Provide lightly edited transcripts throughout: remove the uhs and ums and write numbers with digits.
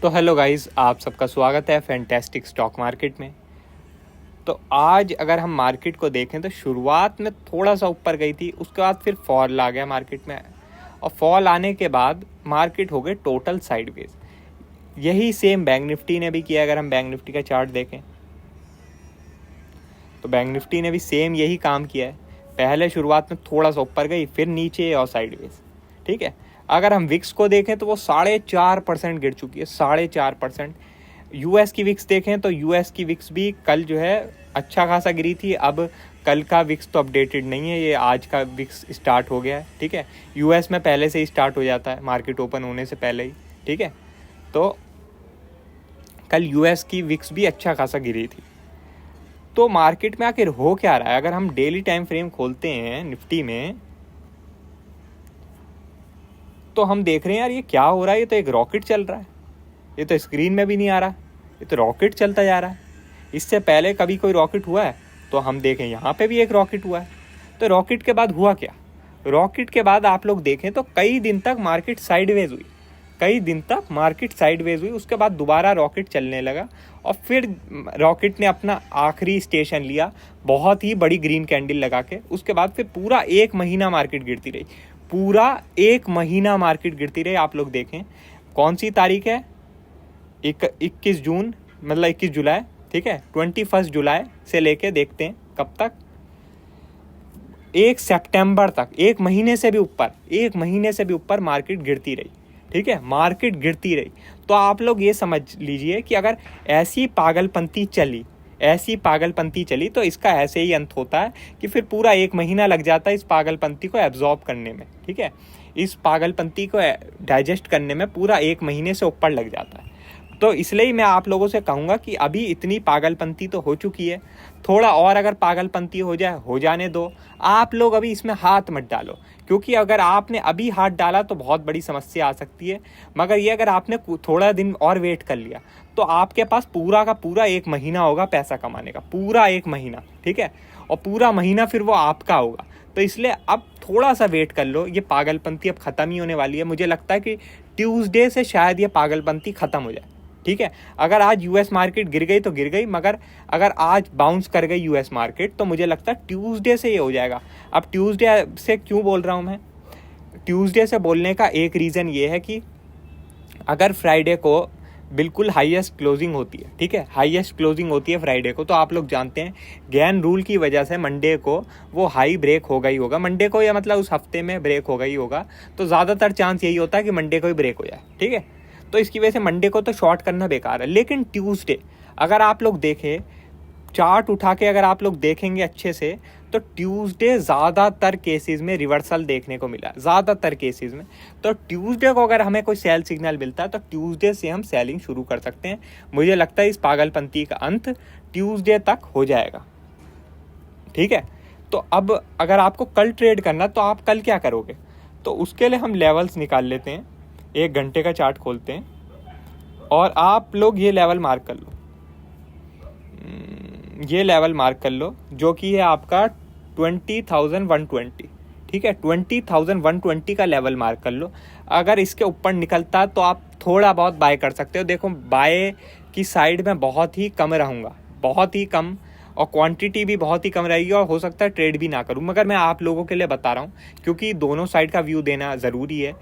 तो hello guys, आप सबका स्वागत है फैंटास्टिक स्टॉक मार्केट में। तो आज अगर हम मार्केट को देखें तो शुरुआत में थोड़ा सा ऊपर गई थी, उसके बाद फिर फॉल आ गया मार्केट में, और फॉल आने के बाद मार्केट हो गए टोटल साइडवेज। यही सेम बैंक निफ्टी ने भी किया। अगर हम बैंक निफ्टी का चार्ट देखें तो बैंक निफ्टी ने भी सेम यही काम किया है। पहले शुरुआत में थोड़ा सा ऊपर गई, फिर नीचे और साइडवेज। ठीक है, अगर हम विक्स को देखें तो वो 4.5% गिर चुकी है, 4.5%। यूएस की विक्स देखें तो यूएस की विक्स भी कल जो है अच्छा खासा गिरी थी। अब कल का विक्स तो अपडेटेड नहीं है, ये आज का विक्स स्टार्ट हो गया है। ठीक है, यूएस में पहले से ही स्टार्ट हो जाता है, मार्केट ओपन होने से पहले ही। ठीक है, तो कल यूएस की विक्स भी अच्छा खासा गिरी थी। तो मार्केट में आखिर हो क्या रहा है? अगर हम डेली टाइम फ्रेम खोलते हैं निफ्टी में तो हम देख रहे हैं यार ये क्या हो रहा है। ये तो एक रॉकेट चल रहा है, ये तो स्क्रीन में भी नहीं आ रहा, ये तो रॉकेट चलता जा रहा है। इससे पहले कभी कोई रॉकेट हुआ है? तो हम देखें यहाँ पे भी एक रॉकेट हुआ है। तो रॉकेट के बाद हुआ क्या? रॉकेट के बाद आप लोग देखें तो कई दिन तक मार्केट साइडवेज हुई, कई दिन तक मार्केट साइडवेज हुई। उसके बाद दोबारा रॉकेट चलने लगा और फिर रॉकेट ने अपना आखिरी स्टेशन लिया, बहुत ही बड़ी ग्रीन कैंडल लगा के। उसके बाद फिर पूरा एक महीना मार्केट गिरती रही, पूरा एक महीना मार्केट गिरती रही। आप लोग देखें कौन सी तारीख है, 21 जून, मतलब 21 जुलाई। ठीक है, 21 जुलाई से लेके देखते हैं कब तक, 1 सितंबर तक, एक महीने से भी ऊपर, एक महीने से भी ऊपर मार्केट गिरती रही। ठीक है, मार्केट गिरती रही। तो आप लोग ये समझ लीजिए कि अगर ऐसी पागलपंती चली, ऐसी पागलपंती चली तो इसका ऐसे ही अंत होता है कि फिर पूरा एक महीना लग जाता है इस पागलपंती को एब्जॉर्ब करने में। ठीक है, इस पागलपंती को डाइजेस्ट करने में पूरा एक महीने से ऊपर लग जाता है। तो इसलिए मैं आप लोगों से कहूँगा कि अभी इतनी पागलपंती तो हो चुकी है, थोड़ा और अगर पागलपंती हो जाए, हो जाने दो। आप लोग अभी इसमें हाथ मत डालो, क्योंकि अगर आपने अभी हाथ डाला तो बहुत बड़ी समस्या आ सकती है। मगर ये अगर आपने थोड़ा दिन और वेट कर लिया तो आपके पास पूरा का पूरा एक महीना होगा पैसा कमाने का, पूरा एक महीना। ठीक है, और पूरा महीना फिर वो आपका होगा। तो इसलिए अब थोड़ा सा वेट कर लो, ये पागलपंती अब ख़त्म ही होने वाली है। मुझे लगता है कि ट्यूसडे से शायद ये पागलपंती ख़त्म हो जाए। ठीक है, अगर आज यूएस मार्केट गिर गई तो गिर गई, मगर अगर आज बाउंस कर गई यूएस मार्केट तो मुझे लगता है ट्यूसडे से ये हो जाएगा। अब ट्यूसडे से क्यों बोल रहा हूँ मैं? ट्यूसडे से बोलने का एक रीज़न ये है कि अगर फ्राइडे को बिल्कुल हाईएस्ट क्लोजिंग होती है, ठीक है, हाईएस्ट क्लोजिंग होती है फ्राइडे को, तो आप लोग जानते हैं गैन रूल की वजह से मंडे को वो हाई ब्रेक हो गई होगा, मंडे को, या मतलब उस हफ्ते में ब्रेक हो गई होगा। तो ज़्यादातर चांस यही होता है कि मंडे को ही ब्रेक हो जाए। ठीक है, तो इसकी वजह से मंडे को तो शॉर्ट करना बेकार है। लेकिन ट्यूसडे अगर आप लोग देखें, चार्ट उठा के अगर आप लोग देखेंगे अच्छे से, तो ट्यूसडे ज़्यादातर केसेस में रिवर्सल देखने को मिला है, ज़्यादातर केसेस में। तो ट्यूसडे को अगर हमें कोई सेल सिग्नल मिलता है तो ट्यूसडे से हम सेलिंग शुरू कर सकते हैं। मुझे लगता है इस पागलपंती का अंत ट्यूसडे तक हो जाएगा। ठीक है, तो अब अगर आपको कल ट्रेड करना तो आप कल क्या करोगे? तो उसके लिए हम लेवल्स निकाल लेते हैं, 1 घंटे का चार्ट खोलते हैं और आप लोग ये लेवल मार्क कर लो, ये लेवल मार्क कर लो जो कि है आपका 20,120। ठीक है, 20,120 का लेवल मार्क कर लो। अगर इसके ऊपर निकलता तो आप थोड़ा बहुत बाय कर सकते हो। देखो, बाय की साइड में बहुत ही कम रहूँगा, बहुत ही कम, और क्वांटिटी भी बहुत ही कम रहेगी, और हो सकता है ट्रेड भी ना करूँ। मगर मैं आप लोगों के लिए बता रहा हूँ क्योंकि दोनों साइड का व्यू देना ज़रूरी है।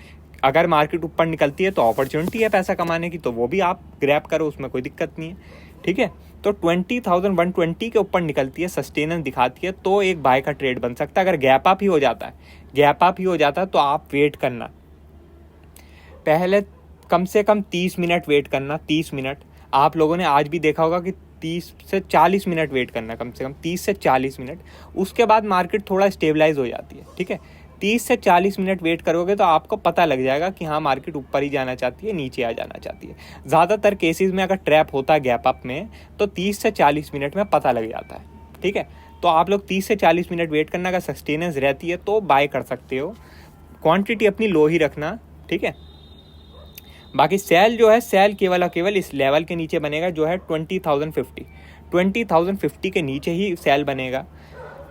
अगर मार्केट ऊपर निकलती है तो अपॉर्चुनिटी है पैसा कमाने की, तो वो भी आप ग्रैब करो, उसमें कोई दिक्कत नहीं है। ठीक है, तो 20,120 के ऊपर निकलती है, सस्टेनेंस दिखाती है, तो एक बाय का ट्रेड बन सकता है। अगर गैप अप ही हो जाता है, गैप अप ही हो जाता है, तो आप वेट करना, पहले कम से कम 30 मिनट वेट करना। 30 मिनट आप लोगों ने आज भी देखा होगा कि 30 से 40 मिनट वेट करना, कम से कम 30 से 40 मिनट। उसके बाद मार्केट थोड़ा स्टेबलाइज हो जाती है। ठीक है, 30 से 40 मिनट वेट करोगे तो आपको पता लग जाएगा कि हाँ, मार्केट ऊपर ही जाना चाहती है, नीचे आ जाना चाहती है। ज़्यादातर केसेस में अगर ट्रैप होता है गैप अप में तो 30 से 40 मिनट में पता लग जाता है। ठीक है, तो आप लोग 30 से 40 मिनट वेट करना, अगर सस्टेनेंस रहती है तो बाय कर सकते हो। क्वांटिटी अपनी लो ही रखना। ठीक है, बाकी सेल जो है, सेल केवल और केवल इस लेवल के नीचे बनेगा जो है 20,050। 20,050 के नीचे ही सेल बनेगा,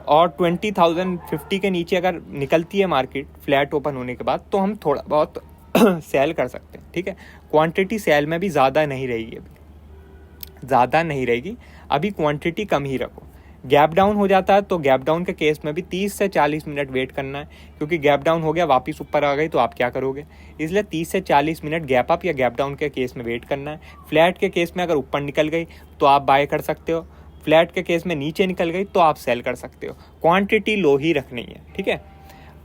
और 20,050 के नीचे अगर निकलती है मार्केट फ्लैट ओपन होने के बाद तो हम थोड़ा बहुत सेल कर सकते हैं, ठीक है। क्वांटिटी सेल में भी ज़्यादा नहीं रहेगी, अभी ज़्यादा नहीं रहेगी, अभी क्वांटिटी कम ही रखो। गैप डाउन हो जाता है तो गैप डाउन के केस में भी 30 से 40 मिनट वेट करना है, क्योंकि गैप डाउन हो गया वापस ऊपर आ गई तो आप क्या करोगे, इसलिए 30 से 40 मिनट गैप अप या गैप डाउन के केस में वेट करना है। फ्लैट के केस में अगर ऊपर निकल गई तो आप बाय कर सकते हो, फ्लैट के केस में नीचे निकल गई तो आप सेल कर सकते हो। क्वांटिटी लो ही रखनी है, ठीक है।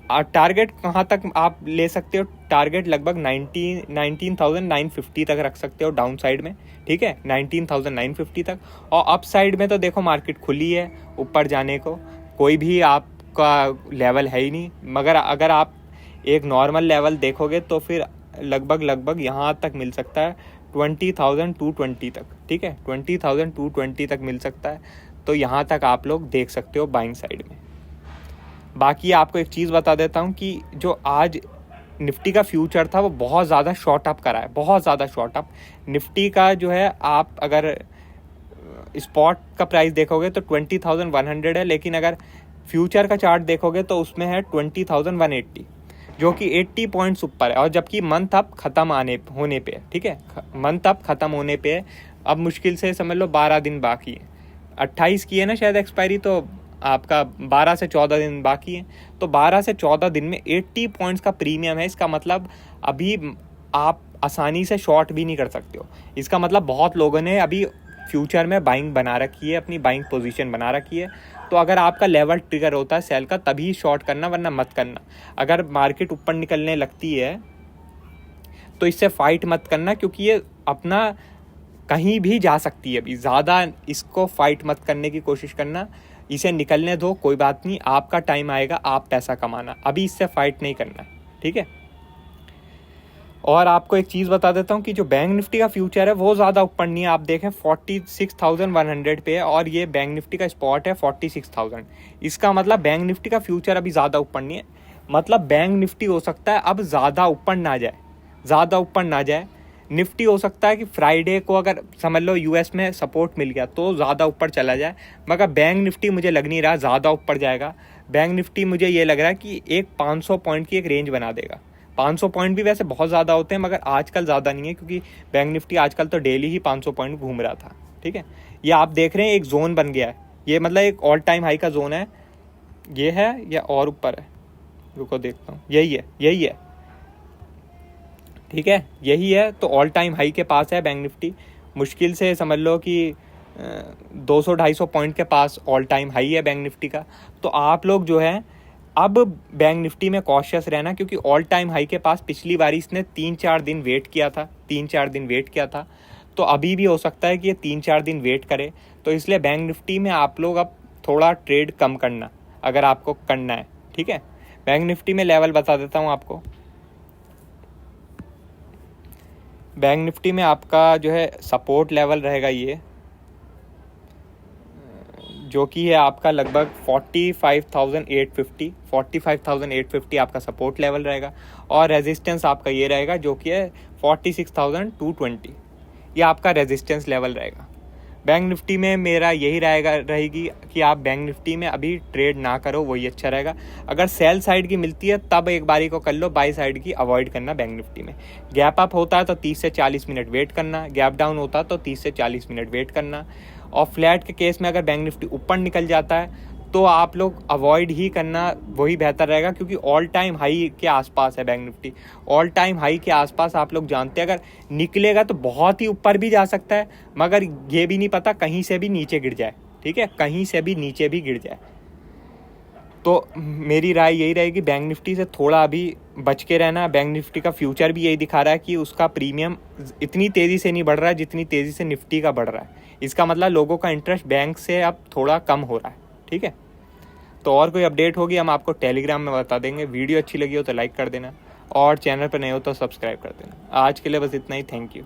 टारगेट कहाँ तक आप ले सकते हो, टारगेट लगभग 19,950 तक रख सकते हो डाउन साइड में, ठीक है, 19,950 तक। और अप साइड में तो देखो मार्केट खुली है, ऊपर जाने को कोई भी आपका लेवल है ही नहीं, मगर अगर आप एक नॉर्मल लेवल देखोगे तो फिर लगभग यहाँ तक मिल सकता है 20,220 तक, ठीक है, 20,220 तक मिल सकता है। तो यहाँ तक आप लोग देख सकते हो बाइंग साइड में। बाकी आपको एक चीज़ बता देता हूँ कि जो आज निफ्टी का फ्यूचर था वो बहुत ज़्यादा शॉर्ट अप करा है, बहुत ज़्यादा शॉर्ट अप। निफ्टी का जो है आप अगर स्पॉट का प्राइस देखोगे तो 20,100 है, लेकिन अगर फ्यूचर का चार्ट देखोगे तो उसमें है 20,180, जो कि 80 पॉइंट्स ऊपर है। और जबकि मंथ अप ख़त्म होने पे है, ठीक है, मंथ अप ख़त्म होने पे है। अब मुश्किल से समझ लो 12 दिन बाकी है, 28 की है ना शायद एक्सपायरी, तो आपका 12 से 14 दिन बाकी है। तो 12 से 14 दिन में 80 पॉइंट्स का प्रीमियम है। इसका मतलब अभी आप आसानी से शॉर्ट भी नहीं कर सकते हो। इसका मतलब बहुत लोगों ने अभी फ्यूचर में बाइंग बना रखी है, अपनी बाइंग पोजीशन बना रखी है। तो अगर आपका लेवल ट्रिगर होता है सेल का तभी शॉर्ट करना, वरना मत करना। अगर मार्केट ऊपर निकलने लगती है तो इससे फाइट मत करना, क्योंकि ये अपना कहीं भी जा सकती है। अभी ज़्यादा इसको फाइट मत करने की कोशिश करना, इसे निकलने दो, कोई बात नहीं, आपका टाइम आएगा, आप पैसा कमाना, अभी इससे फाइट नहीं करना है, ठीक है। और आपको एक चीज़ बता देता हूँ कि जो बैंक निफ्टी का फ्यूचर है वो ज़्यादा ऊपर नहीं है। आप देखें 46,100 पे है और ये बैंक निफ्टी का स्पॉट है 46,000। इसका मतलब बैंक निफ्टी का फ्यूचर अभी ज़्यादा ऊपर नहीं है। मतलब बैंक निफ्टी हो सकता है अब ज़्यादा ऊपर ना जाए, ज़्यादा ऊपर ना जाए। निफ्टी हो सकता है कि फ्राइडे को अगर समझ लो यूएस में सपोर्ट मिल गया तो ज़्यादा ऊपर चला जाए, मगर बैंक निफ्टी मुझे लग नहीं रहा ज़्यादा ऊपर जाएगा। बैंक निफ्टी मुझे ये लग रहा है कि एक 500 पॉइंट की एक रेंज बना देगा। 500 पॉइंट भी वैसे बहुत ज़्यादा होते हैं, मगर आजकल ज़्यादा नहीं है, क्योंकि बैंक निफ्टी आजकल तो डेली ही 500 पॉइंट घूम रहा था, ठीक है। ये आप देख रहे हैं एक जोन बन गया है, ये मतलब एक ऑल टाइम हाई का जोन है। ये है या और ऊपर है, रुको देखता हूँ, यही है, यही है, ठीक है, यही है। तो ऑल टाइम हाई के पास है बैंक निफ्टी, मुश्किल से समझ लो कि 200-250 पॉइंट के पास ऑल टाइम हाई है बैंक निफ्टी का। तो आप लोग जो है अब बैंक निफ्टी में कॉशियस रहना, क्योंकि ऑल टाइम हाई के पास पिछली बार इसने 3-4 दिन वेट किया था, 3-4 दिन वेट किया था। तो अभी भी हो सकता है कि ये 3-4 दिन वेट करे। तो इसलिए बैंक निफ्टी में आप लोग अब थोड़ा ट्रेड कम करना अगर आपको करना है, ठीक है। बैंक निफ्टी में लेवल बता देता हूँ आपको। बैंक निफ्टी में आपका जो है सपोर्ट लेवल रहेगा ये, जो कि है आपका लगभग 45,850 आपका सपोर्ट लेवल रहेगा। और रेजिस्टेंस आपका ये रहेगा जो कि है 46,220, ये आपका रेजिस्टेंस लेवल रहेगा। बैंक निफ्टी में मेरा यही रहेगी कि आप बैंक निफ्टी में अभी ट्रेड ना करो, वही अच्छा रहेगा। अगर सेल साइड की मिलती है तब एक बारी को कर लो, बाई साइड की अवॉइड करना बैंक निफ्टी में। गैप अप होता है तो 30 से 40 मिनट वेट करना, गैप डाउन होता है तो 30 से 40 मिनट वेट करना। और फ्लैट के केस में अगर बैंक निफ्टी ऊपर निकल जाता है तो आप लोग अवॉइड ही करना, वही बेहतर रहेगा, क्योंकि ऑल टाइम हाई के आसपास है bank Nifty. All time high के आसपास आप लोग जानते हैं, अगर निकलेगा तो बहुत ही ऊपर भी जा सकता है, मगर ये भी नहीं पता कहीं से भी नीचे गिर जाए, ठीक है, कहीं से भी नीचे भी गिर जाए। तो मेरी राय यही रहेगी बैंक निफ्टी से थोड़ा अभी बच के रहना। बैंक निफ्टी का फ्यूचर भी यही दिखा रहा है कि उसका प्रीमियम इतनी तेज़ी से नहीं बढ़ रहा है जितनी तेज़ी से निफ्टी का बढ़ रहा है। इसका मतलब लोगों का इंटरेस्ट बैंक से अब थोड़ा कम हो रहा है, ठीक है। तो और कोई अपडेट होगी हम आपको टेलीग्राम में बता देंगे। वीडियो अच्छी लगी हो तो लाइक कर देना और चैनल पर नए हो तो सब्सक्राइब कर देना। आज के लिए बस इतना ही, थैंक यू।